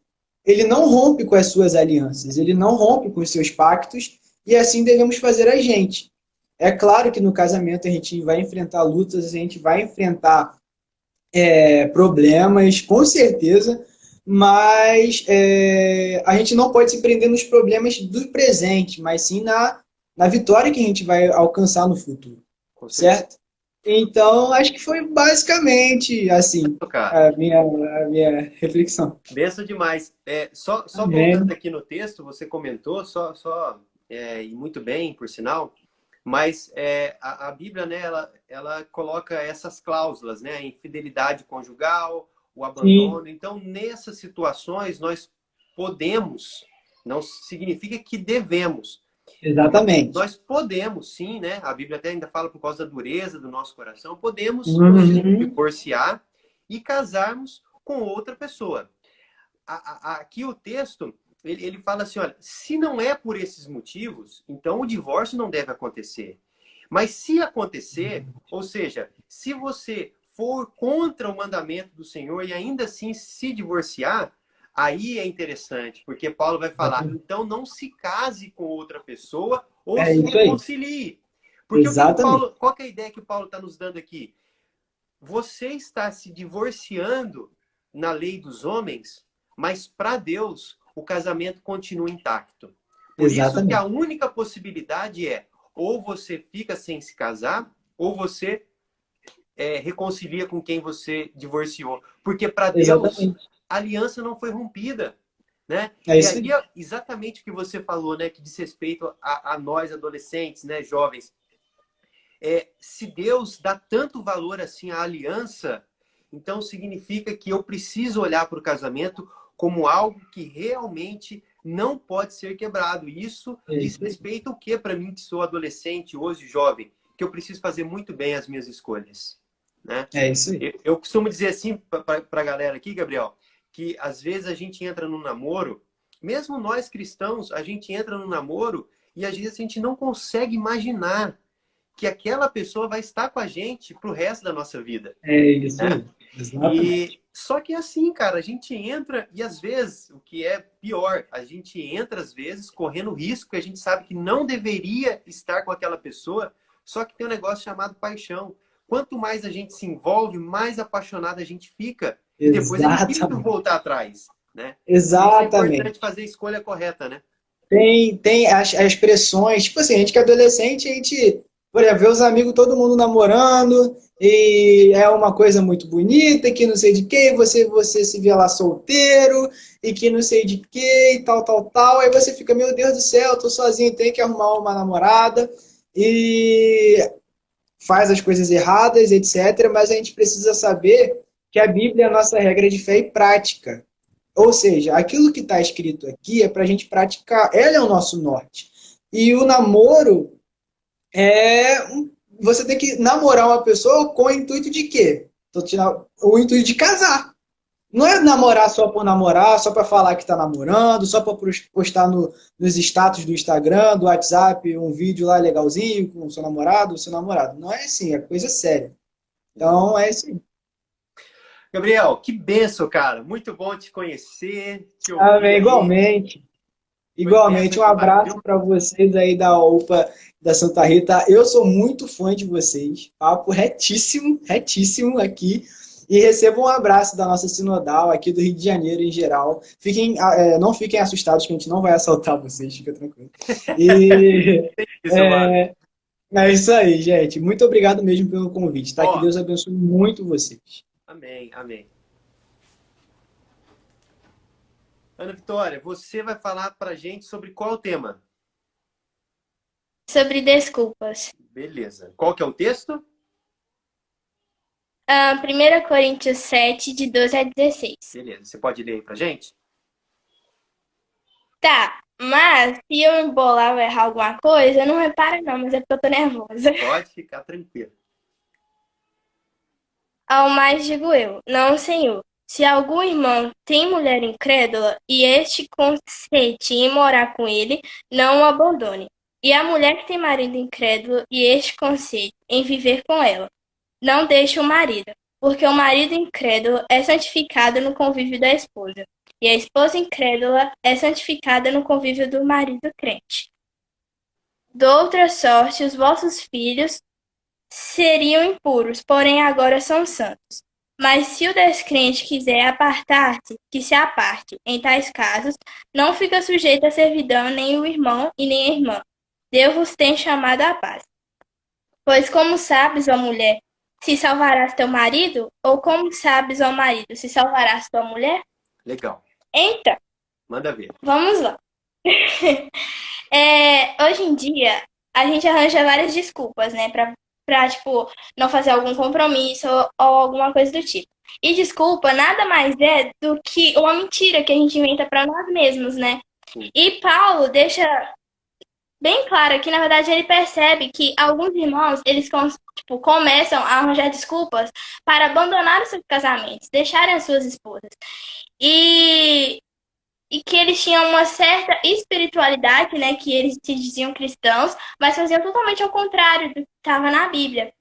rompe com as suas alianças, ele não rompe com os seus pactos, e assim devemos fazer a gente. É claro que no casamento a gente vai enfrentar lutas, a gente vai enfrentar problemas, com certeza, mas a gente não pode se prender nos problemas do presente, mas sim na vitória que a gente vai alcançar no futuro, certo? Então, acho que foi basicamente assim Cara, a minha reflexão. benção demais. Só voltando aqui no texto, você comentou, e muito bem, por sinal, mas a Bíblia, né, ela coloca essas cláusulas, né, a infidelidade conjugal, o abandono. Sim. Então, nessas situações, nós podemos, não significa que devemos. Exatamente. Nós podemos, sim, né? A Bíblia até ainda fala por causa da dureza do nosso coração, podemos divorciar e casarmos com outra pessoa. Aqui o texto, ele fala assim, olha, se não é por esses motivos, então o divórcio não deve acontecer. Mas se acontecer, ou seja, se você for contra o mandamento do Senhor e ainda assim se divorciar, aí é interessante, porque Paulo vai falar, então não se case com outra pessoa ou se reconcilie. Porque Exatamente. Qual que é a ideia que o Paulo está nos dando aqui? Você está se divorciando na lei dos homens, mas para Deus o casamento continua intacto. Por isso que a Exatamente. única possibilidade é ou você fica sem se casar, ou você reconcilia com quem você divorciou. Porque para Deus Exatamente. a aliança não foi rompida. Né? É E isso aí, aí. exatamente o que você falou, né? Que diz respeito a nós, adolescentes, né? Jovens. Se Deus dá tanto valor assim à aliança, então significa que eu preciso olhar para o casamento como algo que realmente não pode ser quebrado. E isso É diz isso aí. respeito ao que para mim que sou adolescente, hoje jovem, que eu preciso fazer muito bem as minhas escolhas, né? É isso aí. Eu costumo dizer assim para a galera aqui, Gabriel, que às vezes a gente entra num namoro, mesmo nós cristãos, a gente entra num namoro e às vezes a gente não consegue imaginar que aquela pessoa vai estar com a gente pro resto da nossa vida, É isso né? aí. Exatamente. E só que assim, cara, a gente entra e às vezes, o que é pior, a gente entra às vezes correndo risco que a gente sabe que não deveria estar com aquela pessoa, só que tem um negócio chamado paixão. Quanto mais a gente se envolve, mais apaixonado a gente fica. E depois é difícil Exatamente. voltar atrás, né? Por isso é importante Exatamente. fazer a escolha correta, né? Tem as expressões, tipo assim, a gente que é adolescente, a gente, por exemplo, vê os amigos, todo mundo namorando, e é uma coisa muito bonita, que não sei de que, você se vê lá solteiro, e que não sei de que, e tal, tal, tal, aí você fica, meu Deus do céu, tô sozinho, tenho que arrumar uma namorada, e faz as coisas erradas, etc., mas a gente precisa saber que a Bíblia é a nossa regra de fé e prática. Ou seja, aquilo que está escrito aqui é para a gente praticar. Ela é o nosso norte. E o namoro você tem que namorar uma pessoa com o intuito de quê? O intuito de casar. Não é namorar só por namorar, só para falar que está namorando, só para postar nos status do Instagram, do WhatsApp, um vídeo lá legalzinho com o seu namorado, o seu namorado. Não é assim, é coisa séria. Então, é isso aí. Gabriel, que benção, cara. Muito bom te conhecer, te ouvir Amém, aí. igualmente. Foi benção Igualmente, um demais, abraço viu? para vocês aí da UPA da Santa Rita. Eu sou muito fã de vocês. Papo retíssimo, retíssimo aqui. E recebam um abraço da nossa sinodal aqui do Rio de Janeiro em geral. Não fiquem assustados que a gente não vai assaltar vocês, fica tranquilo. E Isso, mano. é isso aí, gente. Muito obrigado mesmo pelo convite, tá? Que Ó, Deus abençoe muito vocês. amém, amém. Ana Vitória, você vai falar pra gente sobre qual o tema? Sobre desculpas. Beleza. Qual que é o texto? 1 Coríntios 7, de 12 a 16. Beleza. Você pode ler aí pra gente? Tá, mas se eu embolar ou errar alguma coisa, não repara não, mas é porque eu tô nervosa. Pode ficar tranquilo. Ao mais digo eu, não, Senhor. Se algum irmão tem mulher incrédula e este consente em morar com ele, não o abandone. E a mulher que tem marido incrédulo e este consente em viver com ela, não deixe o marido, porque o marido incrédulo é santificado no convívio da esposa, e a esposa incrédula é santificada no convívio do marido crente. De outra sorte, os vossos filhos seriam impuros, porém agora são santos. Mas se o descrente quiser apartar-se, que se aparte. Em tais casos, não fica sujeito à servidão nem o irmão e nem a irmã. Deus vos tem chamado à paz. Pois como sabes, ó mulher, se salvarás teu marido? Ou como sabes, ó marido, se salvarás tua mulher? Legal. Então, Manda ver. vamos lá. Hoje em dia, a gente arranja várias desculpas, né, pra, tipo, não fazer algum compromisso ou alguma coisa do tipo. E desculpa nada mais é do que uma mentira que a gente inventa pra nós mesmos, né? Sim. E Paulo deixa bem claro que, na verdade, ele percebe que alguns irmãos, eles começam a arranjar desculpas para abandonar os seus casamentos, deixarem as suas esposas. E que eles tinham uma certa espiritualidade, né, que eles se diziam cristãos, mas faziam totalmente ao contrário do que estava na Bíblia.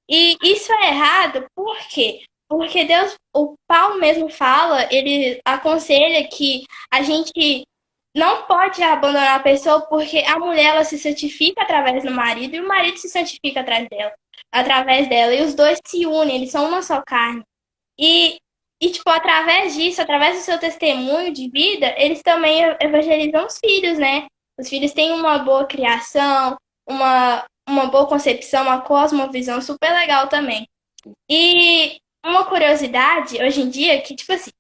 E isso é errado, por quê? Porque Deus, o Paulo mesmo fala, ele aconselha que a gente não pode abandonar a pessoa porque a mulher ela se santifica através do marido e o marido se santifica através dela. E os dois se unem, eles são uma só carne. E, tipo, através disso, através do seu testemunho de vida, eles também evangelizam os filhos, né? Os filhos têm uma boa criação, uma boa concepção, uma cosmovisão super legal também. E uma curiosidade, hoje em dia, que, tipo assim,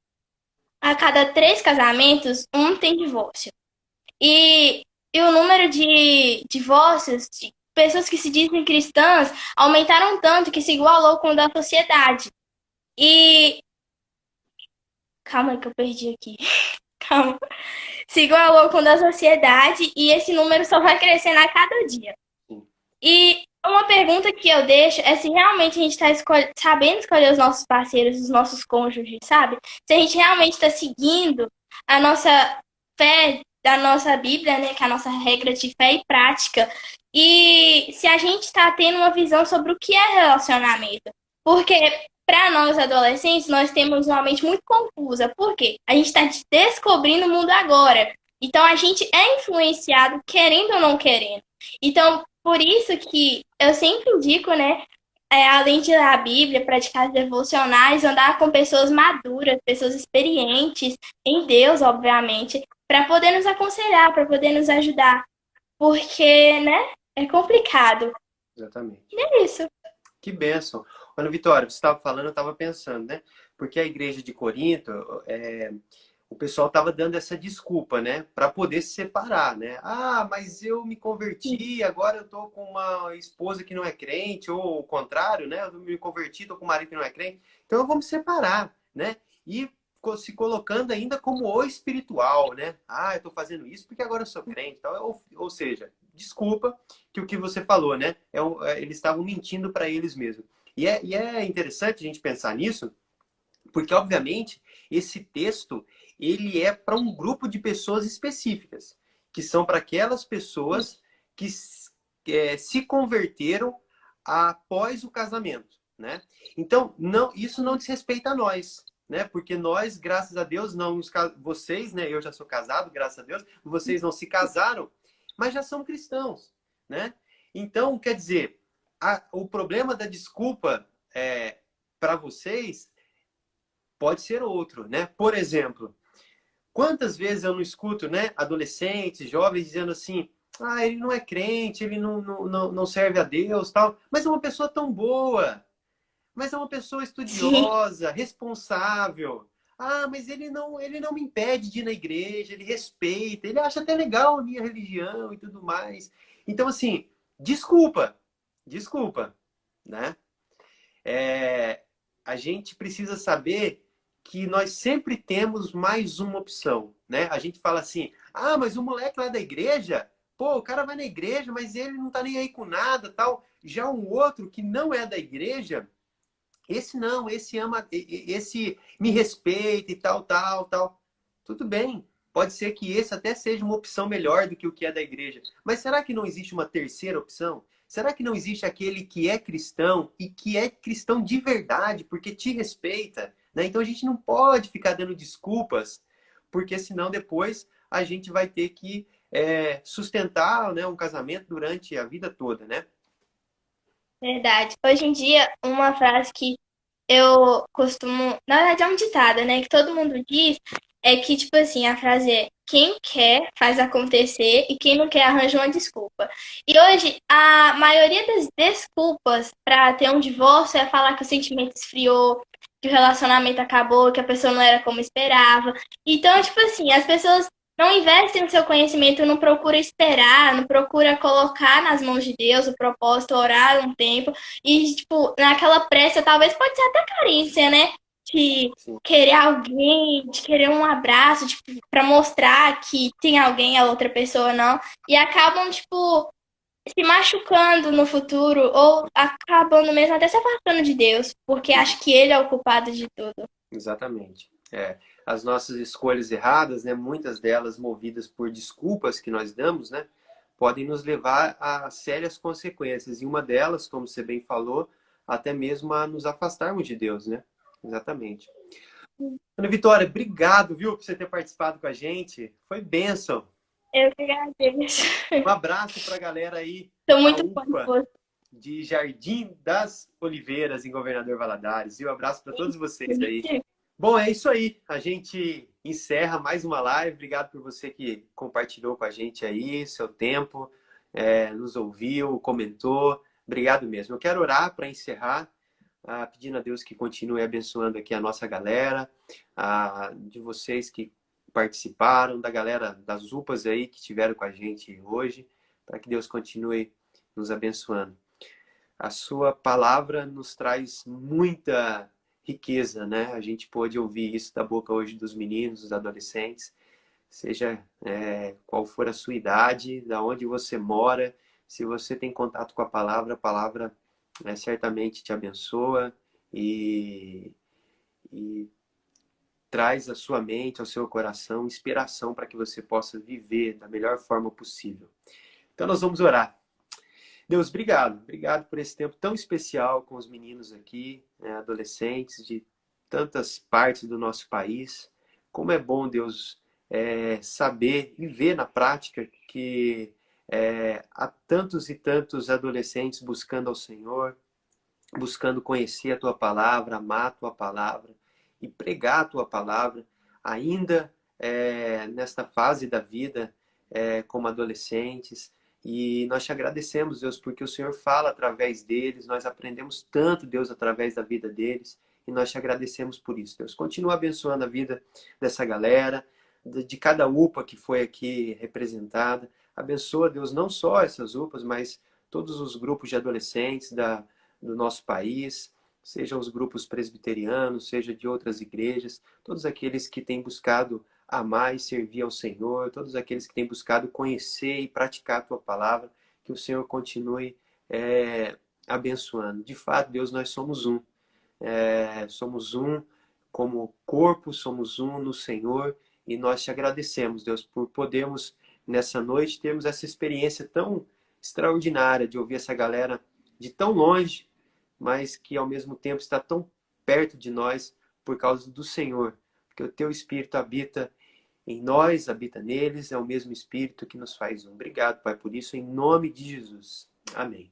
a cada 3 casamentos, um tem divórcio. E o número de divórcios, de pessoas que se dizem cristãs, aumentaram tanto que se igualou com o da sociedade. E. Calma aí que eu perdi aqui. Calma. Se igualou com o da sociedade e esse número só vai crescendo a cada dia. E uma pergunta que eu deixo é se realmente a gente está sabendo escolher os nossos parceiros, os nossos cônjuges, sabe? Se a gente realmente está seguindo a nossa fé da nossa Bíblia, né? Que é a nossa regra de fé e prática. E se a gente está tendo uma visão sobre o que é relacionamento. Porque para nós adolescentes, nós temos uma mente muito confusa. Por quê? A gente está descobrindo o mundo agora. Então a gente é influenciado querendo ou não querendo. Então, por isso que eu sempre indico, né? Além de ler a Bíblia, praticar devocionais, andar com pessoas maduras, pessoas experientes em Deus, obviamente, para poder nos aconselhar, para poder nos ajudar. Porque, né? É complicado. Exatamente. E é isso. Que bênção. Olha, Vitória, você estava falando, eu estava pensando, né? Porque a igreja de Corinto, o pessoal estava dando essa desculpa, né? Para poder se separar, né? Ah, mas eu me converti, agora eu estou com uma esposa que não é crente, ou o contrário, né? Eu me converti, estou com um marido que não é crente. Então eu vou me separar, né? E se colocando ainda como o espiritual, né? Ah, eu estou fazendo isso porque agora eu sou crente. Então, ou seja, desculpa que o que você falou, né? Eles estavam mentindo para eles mesmos. E é interessante a gente pensar nisso, porque, obviamente, esse texto ele é para um grupo de pessoas específicas, que são para aquelas pessoas que se converteram após o casamento, né? Então, isso não diz respeito a nós, né? Porque nós, graças a Deus, vocês, né? Eu já sou casado, graças a Deus, vocês não se casaram, mas já são cristãos, né? Então, quer dizer, o problema da desculpa para vocês pode ser outro, né? Por exemplo, quantas vezes eu não escuto, né, adolescentes, jovens dizendo assim, ah, ele não é crente, ele não serve a Deus, tal, mas é uma pessoa tão boa, mas é uma pessoa estudiosa, responsável. Ah, mas ele não me impede de ir na igreja, ele respeita, ele acha até legal a minha religião e tudo mais. Então, assim, desculpa, né? A gente precisa saber que nós sempre temos mais uma opção, né? A gente fala assim, ah, mas o moleque lá da igreja, pô, o cara vai na igreja, mas ele não tá nem aí com nada, tal. Já um outro que não é da igreja, esse não, esse ama, esse me respeita e tal. Tudo bem, pode ser que esse até seja uma opção melhor do que o que é da igreja. Mas será que não existe uma terceira opção? Será que não existe aquele que é cristão e que é cristão de verdade, porque te respeita? Né? Então a gente não pode ficar dando desculpas, porque senão depois a gente vai ter que sustentar, né, um casamento durante a vida toda, né? Verdade. Hoje em dia, uma frase que eu costumo. Na verdade, é um ditado, né? Que todo mundo diz é que, tipo assim, a frase é: quem quer faz acontecer e quem não quer arranja uma desculpa. E hoje, a maioria das desculpas para ter um divórcio é falar que o sentimento esfriou, que o relacionamento acabou, que a pessoa não era como esperava. Então, tipo assim, as pessoas não investem no seu conhecimento, não procura esperar, não procura colocar nas mãos de Deus o propósito, orar um tempo. E, tipo, naquela pressa, talvez pode ser até carência, né? De Sim. querer alguém, de querer um abraço, tipo, pra mostrar que tem alguém, a outra pessoa não. E acabam, tipo, se machucando no futuro, ou acabando mesmo até se afastando de Deus, porque acho que ele é o culpado de tudo. Exatamente. As nossas escolhas erradas, né, muitas delas movidas por desculpas que nós damos, né, podem nos levar a sérias consequências. E uma delas, como você bem falou, até mesmo a nos afastarmos de Deus, né? Exatamente. Ana Vitória, obrigado, viu, por você ter participado com a gente. Foi bênção. Eu que agradeço. Um abraço para a galera aí Estou da muito fã de UPA você. de Jardim das Oliveiras, em Governador Valadares. E um abraço para todos vocês aí. Bom, é isso aí. A gente encerra mais uma live. Obrigado por você que compartilhou com a gente aí seu tempo, nos ouviu, comentou. Obrigado mesmo. Eu quero orar para encerrar, pedindo a Deus que continue abençoando aqui a nossa galera, de vocês que participaram, da galera das UPAs aí que estiveram com a gente hoje, para que Deus continue nos abençoando. A sua palavra nos traz muita riqueza, né? A gente pôde ouvir isso da boca hoje dos meninos, dos adolescentes, seja qual for a sua idade, da onde você mora, se você tem contato com a palavra certamente te abençoa e traz à sua mente, ao seu coração, inspiração para que você possa viver da melhor forma possível. Então nós vamos orar. Deus, obrigado. Obrigado por esse tempo tão especial com os meninos aqui, adolescentes de tantas partes do nosso país. Como é bom, Deus, saber e ver na prática que há tantos e tantos adolescentes buscando ao Senhor, buscando conhecer a Tua Palavra, amar a Tua Palavra e pregar a Tua Palavra, ainda nesta fase da vida como adolescentes. E nós te agradecemos, Deus, porque o Senhor fala através deles, nós aprendemos tanto, Deus, através da vida deles, e nós te agradecemos por isso, Deus. Continua abençoando a vida dessa galera, de cada UPA que foi aqui representada. Abençoa, Deus, não só essas UPAs, mas todos os grupos de adolescentes do nosso país, sejam os grupos presbiterianos, seja de outras igrejas, todos aqueles que têm buscado amar e servir ao Senhor, todos aqueles que têm buscado conhecer e praticar a Tua Palavra, que o Senhor continue abençoando. De fato, Deus, nós somos um. Somos um como corpo, somos um no Senhor, e nós te agradecemos, Deus, por podermos, nessa noite, termos essa experiência tão extraordinária de ouvir essa galera de tão longe, mas que ao mesmo tempo está tão perto de nós por causa do Senhor, porque o Teu Espírito habita em nós, habita neles, é o mesmo Espírito que nos faz um. Obrigado, Pai, por isso, em nome de Jesus. Amém.